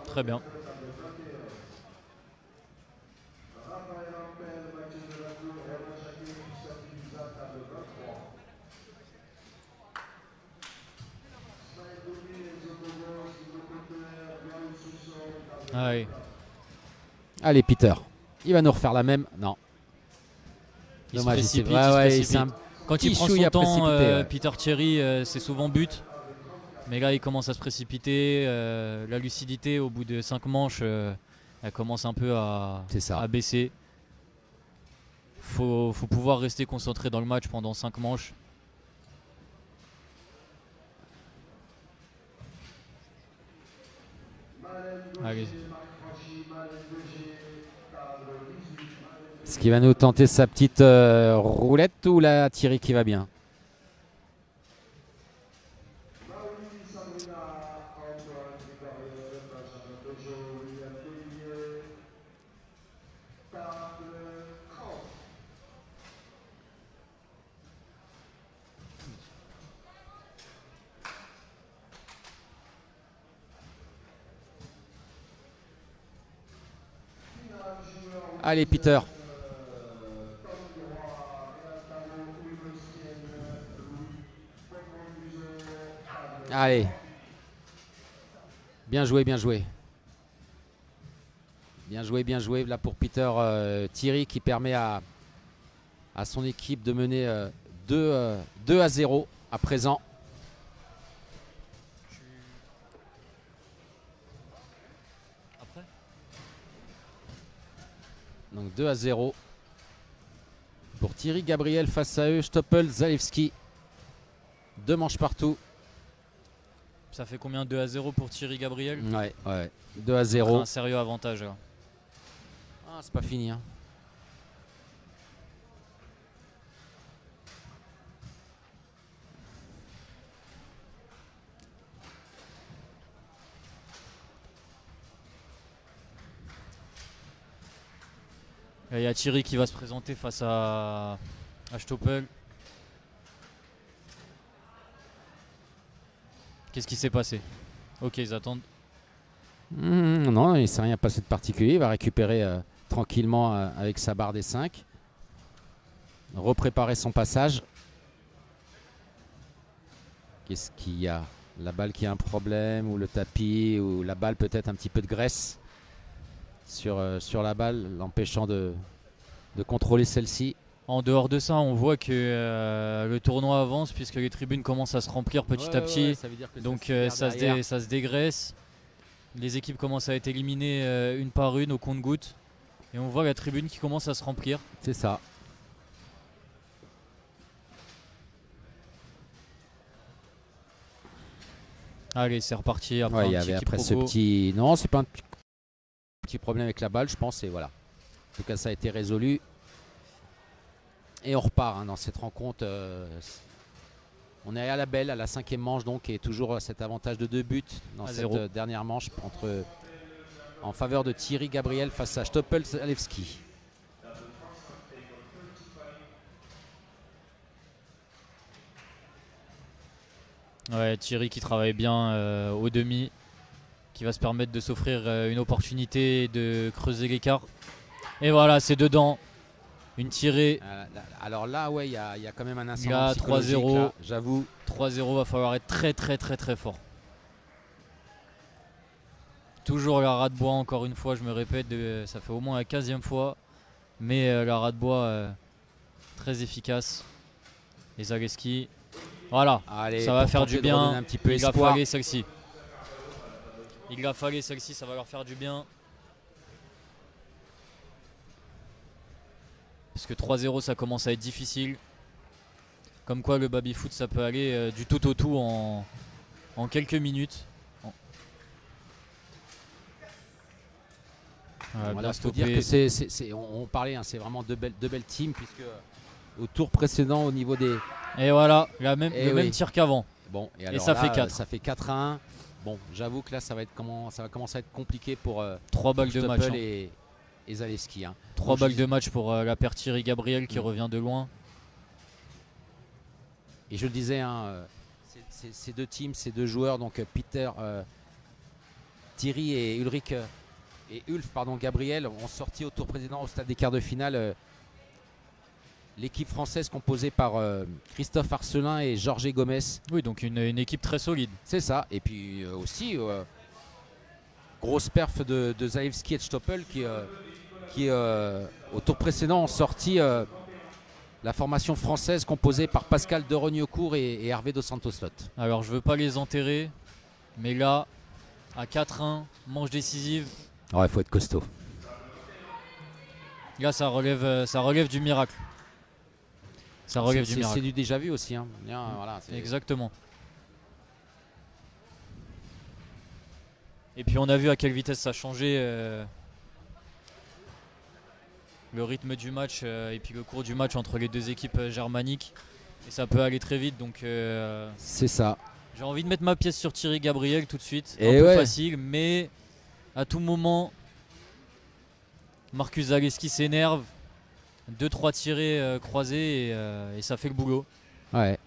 très bien. Allez. Allez, Peter. Il va nous refaire la même. Non. Il se Dommage, précipite, ouais, il se ouais, précipite. c'est un Quand il petit prend chouille son à temps, précipiter, ouais. Peter Thierry, c'est souvent but. Mais là, il commence à se précipiter. La lucidité, au bout de 5 manches, elle commence un peu C'est ça. à baisser. Faut pouvoir rester concentré dans le match pendant 5 manches. Allez. Est-ce qu'il va nous tenter sa petite roulette ou la Thierry qui va bien? Allez, Peter. Allez. Bien joué, bien joué. Bien joué là pour Peter Thierry qui permet à son équipe de mener 2-0 à présent. Après Donc 2-0 pour Thierry Gabriel face à eux, Stoppel, Zalewski. 2 manches partout. Ça fait combien? 2-0 pour Thierry Gabriel? Ouais, 2-0. Un sérieux avantage là. Ah, c'est pas fini. Hein. Il y a Thierry qui va se présenter face à Stoppel. Qu'est-ce qui s'est passé? Ok, ils attendent. Non, il ne s'est rien passé de particulier. Il va récupérer tranquillement avec sa barre des 5. Repréparer son passage. Qu'est-ce qu'il y a? La balle qui a un problème, ou le tapis, ou la balle peut-être un petit peu de graisse sur la balle, l'empêchant de contrôler celle-ci. En dehors de ça, on voit que le tournoi avance puisque les tribunes commencent à se remplir petit à petit. Ça veut dire que Donc ça ça se dégraisse. Les équipes commencent à être éliminées une par une au compte-gouttes. Et on voit la tribune qui commence à se remplir. C'est ça. Allez, c'est reparti. Après, Il y avait après ce petit... Non, c'est pas un petit problème avec la balle, je pense. Et voilà. En tout cas, ça a été résolu. Et on repart hein, dans cette rencontre. On est à la belle, à la 5e manche, donc, et toujours cet avantage de 2 buts dans cette dernière manche en faveur de Thierry Gabriel face à Stoppel Zalewski. Ouais, Thierry qui travaille bien au demi, qui va se permettre de s'offrir une opportunité de creuser l'écart. Et voilà, c'est dedans. Une tirée. Alors là, ouais, il y a quand même un incident. Là, 3-0. J'avoue. 3-0, va falloir être très très très très fort. Toujours la rat de bois, encore une fois, je me répète, ça fait au moins la 15e fois. Mais la rat de bois très efficace. Et Zalewski. Voilà, allez, ça va faire du bien. Un petit peu il a fallu celle-ci. Il a fallu celle-ci, ça va leur faire du bien. Parce que 3-0 ça commence à être difficile. Comme quoi le baby-foot ça peut aller du tout au tout en quelques minutes. Voilà, faut dire que on parlait, hein, c'est vraiment deux belles teams puisque au tour précédent au niveau des... Et voilà, le même tir qu'avant. Bon, et ça fait 4. Ça fait 4-1. Bon, j'avoue que là ça va commencer à être compliqué pour 3 balles de match. Et Zalewski. Hein. 3 balles de match pour la paire Thierry Gabriel qui revient de loin. Et je le disais, hein, ces deux teams, ces deux joueurs, donc Peter, Thierry et Ulrich Gabriel, ont sorti au tour précédent au stade des quarts de finale l'équipe française composée par Christophe Arcelin et Jorge Gomez. Oui, donc une équipe très solide. C'est ça. Et puis aussi, grosse perf de Zalewski et de Stoppel qui au tour précédent ont sorti la formation française composée par Pascal de Rognocourt et Hervé Dos Santos Lot. Alors je veux pas les enterrer, mais là, à 4-1, manche décisive. Ouais, il faut être costaud. Là, ça relève du miracle. Ça relève du miracle. C'est du déjà vu aussi. Hein. Bien, voilà, exactement. Et puis on a vu à quelle vitesse ça a changé le rythme du match et puis le cours du match entre les deux équipes germaniques. Et ça peut aller très vite. Donc c'est ça. J'ai envie de mettre ma pièce sur Thierry Gabriel tout de suite. Et un peu facile, mais à tout moment, Marcus Zalewski s'énerve. 2-3 tirés croisés et ça fait le boulot. Ouais.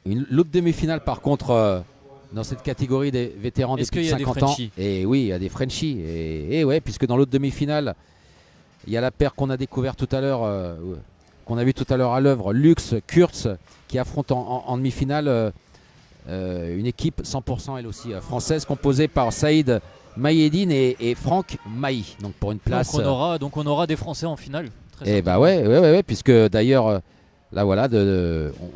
L'autre demi-finale par contre dans cette catégorie des vétérans des plus de 50 ans. Et oui, il y a des Frenchies. Et ouais, puisque dans l'autre demi-finale, il y a la paire qu'on a découvert tout à l'heure qu'on a vu tout à l'heure à l'œuvre, Lux, Kurtz, qui affrontent en demi-finale une équipe 100% elle aussi française, composée par Saïd Maïeddine et Franck Maï. Donc pour une place. Donc on aura des Français en finale. Et bah ouais, puisque d'ailleurs là voilà,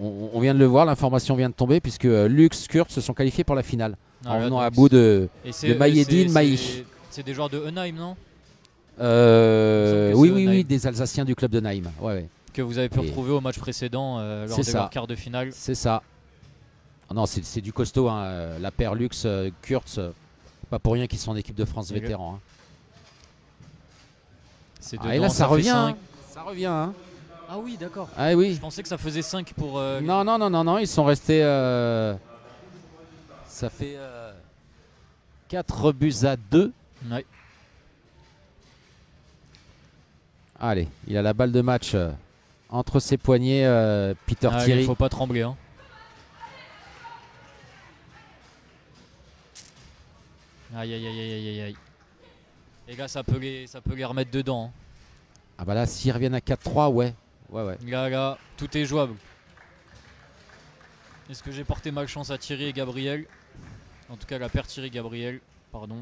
on vient de le voir, l'information vient de tomber, puisque Lux, Kurtz se sont qualifiés pour la finale. En venant à bout de Maïeddine, Maï. C'est des joueurs de Eunheim, non? Oui, des Alsaciens du club de Naïm. Ouais. Que vous avez pu retrouver au match précédent lors de leur quart de finale. C'est ça. Non, c'est du costaud, hein. La paire Lux, Kurtz, pas pour rien qu'ils sont en équipe de France vétéran. Hein. Et là, ça revient. Hein. Ça revient. Hein. Ah oui, d'accord. Ah oui. Je pensais que ça faisait 5 pour. Non, ils sont restés. Ça fait 4-2. Ouais. Allez, il a la balle de match entre ses poignets, Peter Thierry. Il faut pas trembler. Hein. Aïe. Les gars, ça peut les remettre dedans. Hein. Ah bah là, s'ils reviennent à 4-3, ouais. Là, tout est jouable. Est-ce que j'ai porté malchance à Thierry et Gabriel? En tout cas, la paire Thierry Gabriel, pardon.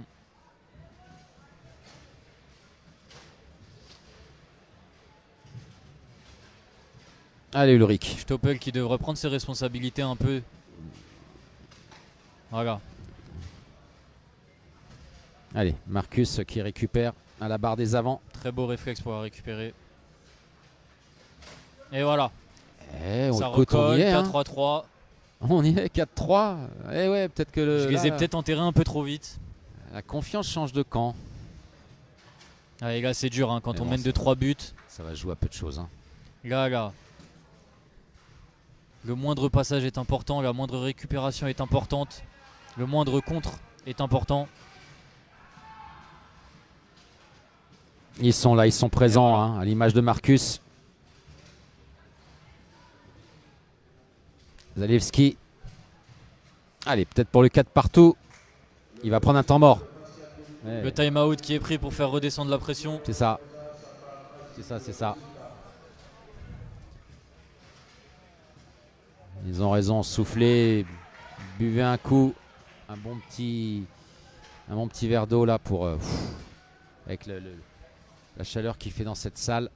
Allez, Ulrich. Stoppel qui devrait prendre ses responsabilités un peu. Voilà. Allez, Marcus qui récupère à la barre des avants. Très beau réflexe pour la récupérer. Et voilà. Ça recolle, 4-3-3. On y est, 4-3. Ouais, peut-être que je les ai peut-être enterrés un peu trop vite. La confiance change de camp. Allez, là, c'est dur hein, quand on mène de 3 buts. Ça va jouer à peu de choses. Hein. Là. Le moindre passage est important, la moindre récupération est importante, le moindre contre est important. Ils sont là, ils sont présents, hein, à l'image de Marcus. Zalewski. Allez, peut-être pour le 4 partout. Il va prendre un temps mort. Le time-out qui est pris pour faire redescendre la pression. C'est ça. Ils ont raison, soufflez, buvez un coup, un bon petit verre d'eau là pour avec la chaleur qu'il fait dans cette salle.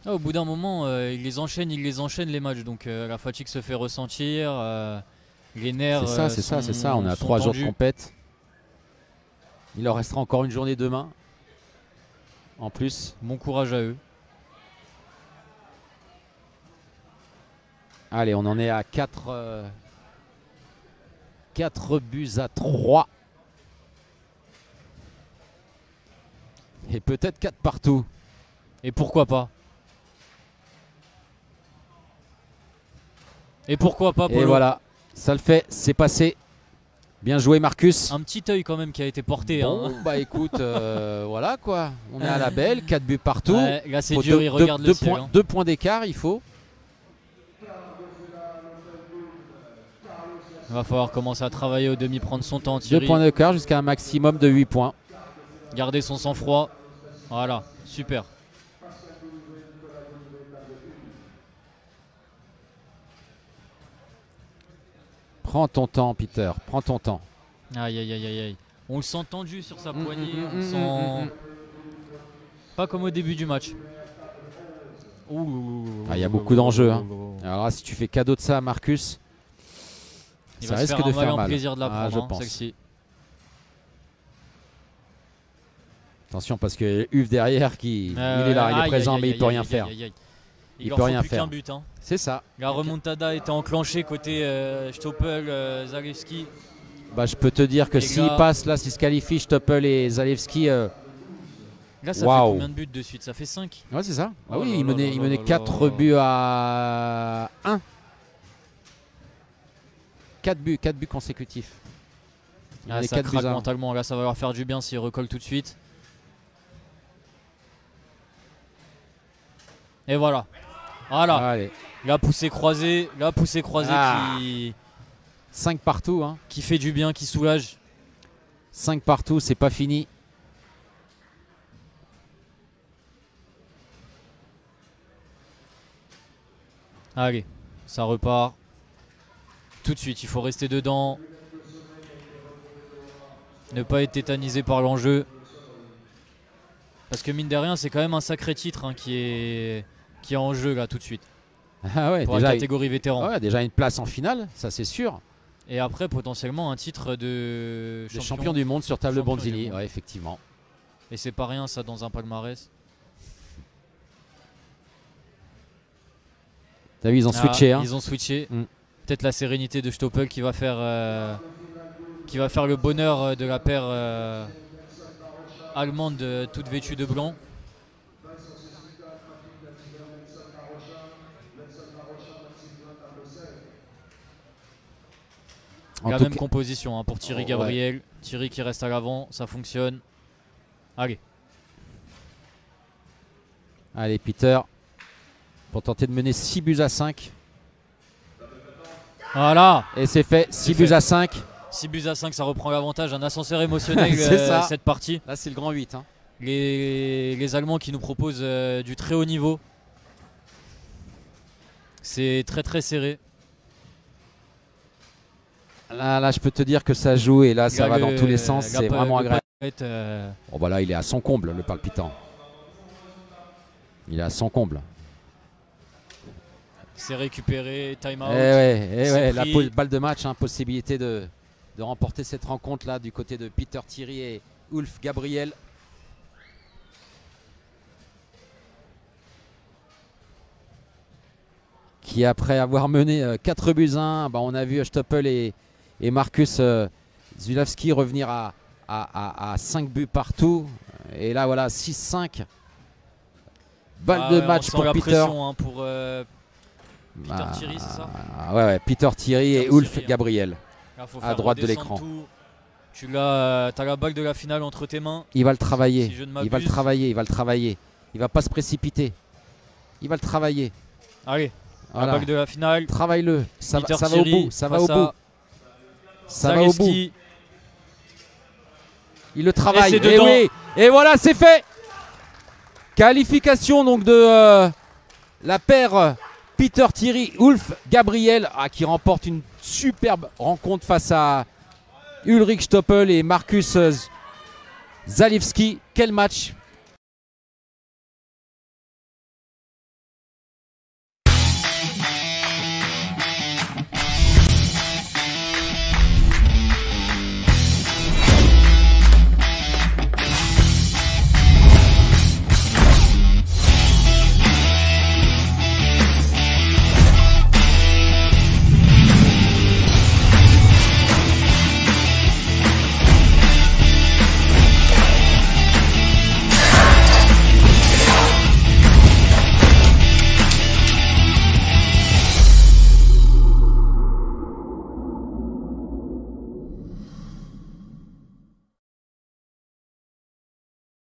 Au bout d'un moment, ils les enchaînent les matchs, donc la fatigue se fait ressentir, les nerfs. C'est ça. On est à 3 jours de compète. Il leur restera encore une journée demain. En plus, bon courage à eux. Allez, on en est à 4 buts à 3. Et peut-être 4 partout. Et pourquoi pas? Polo. Et voilà, ça le fait, c'est passé. Bien joué Marcus. Un petit œil quand même qui a été porté. Bon, bah écoute, voilà quoi. On est à la belle, 4 buts partout. Ouais, là c'est dur, il regarde le ciel. 2 points d'écart, il faut. Il va falloir commencer à travailler au demi, prendre son temps. Thierry. 2 points d'écart jusqu'à un maximum de 8 points. Garder son sang-froid. Voilà, super. Prends ton temps, Peter, prends ton temps. Aïe. On le sent tendu sur sa poignée. On le sent pas comme au début du match. Il y a beaucoup d'enjeux. Hein. Alors là, si tu fais cadeau de ça à Marcus, ça risque de faire mal. Plaisir de la prendre, je pense. Celle-ci. Attention parce que Huve derrière, il est là, il est présent, mais il peut rien faire. Il peut rien faire. But, hein. C'est ça. La remontada était enclenchée côté Stoppel, Zalewski. Bah, je peux te dire que s'il passe là, s'il se qualifie Stoppel et Zalewski. Là, ça fait combien de buts de suite? Ça fait 5. Ouais, c'est ça. Ah oui, il menait 4 buts à 1. 4 buts consécutifs. Ça craque mentalement. Là, ça va leur faire du bien s'il recolle tout de suite. Et voilà. Allez. La poussée croisée qui 5 partout. Hein. Qui fait du bien, qui soulage. 5 partout, c'est pas fini. Allez, ça repart. Tout de suite, il faut rester dedans. Ne pas être tétanisé par l'enjeu. Parce que mine de rien, c'est quand même un sacré titre hein, qui est en jeu là tout de suite. Ah ouais, Pour déjà, la catégorie vétéran. ouais, déjà une place en finale, ça c'est sûr. Et après, potentiellement, un titre de Le champion du monde sur table champion Bonzini, du monde. ouais, effectivement. Et c'est pas rien ça dans un palmarès. T'as vu, ils ont switché. Hein. Ils ont switché. Mm. Peut-être la sérénité de Stoppel qui va faire le bonheur de la paire allemande toute vêtue de blanc. La même composition hein, pour Thierry Gabriel. Ouais. Thierry qui reste à l'avant, ça fonctionne. Allez. Allez, Peter. Pour tenter de mener 6-5. Voilà. Et c'est fait, 6-5. 6-5, ça reprend l'avantage. Un ascenseur émotionnel cette partie. Là, c'est le grand 8. Hein. Les Allemands qui nous proposent du très haut niveau. C'est très très serré. Là, je peux te dire que ça joue et là, ça va dans tous les sens. C'est vraiment agréable. Bon, voilà, il est à son comble, le palpitant. Il est à son comble. C'est récupéré, time out. La balle de match, hein, possibilité de remporter cette rencontre là du côté de Peter Thierry et Ulf Gabriel. Qui après avoir mené 4-1, on a vu Stoppel et Marcus Zulawski revenir à 5 buts partout. Et là voilà 6-5. Balle de match pour Peter. Pression, hein, pour Peter Thierry, c'est ça ouais, Peter Thierry et Ulf Gabriel là, à droite de l'écran. Tu as la bague de la finale entre tes mains. Il va le travailler. Si il va le travailler. Il va pas se précipiter. Il va le travailler. Allez, voilà. La bague de la finale. Travaille-le. Ça va au bout. Ça va au bout. Ça va au bout. Il le travaille. Et voilà, c'est fait. Qualification donc de la paire Peter Thierry, Ulf Gabriel qui remporte une superbe rencontre face à Ulrich Stoppel et Marcus Zalewski. Quel match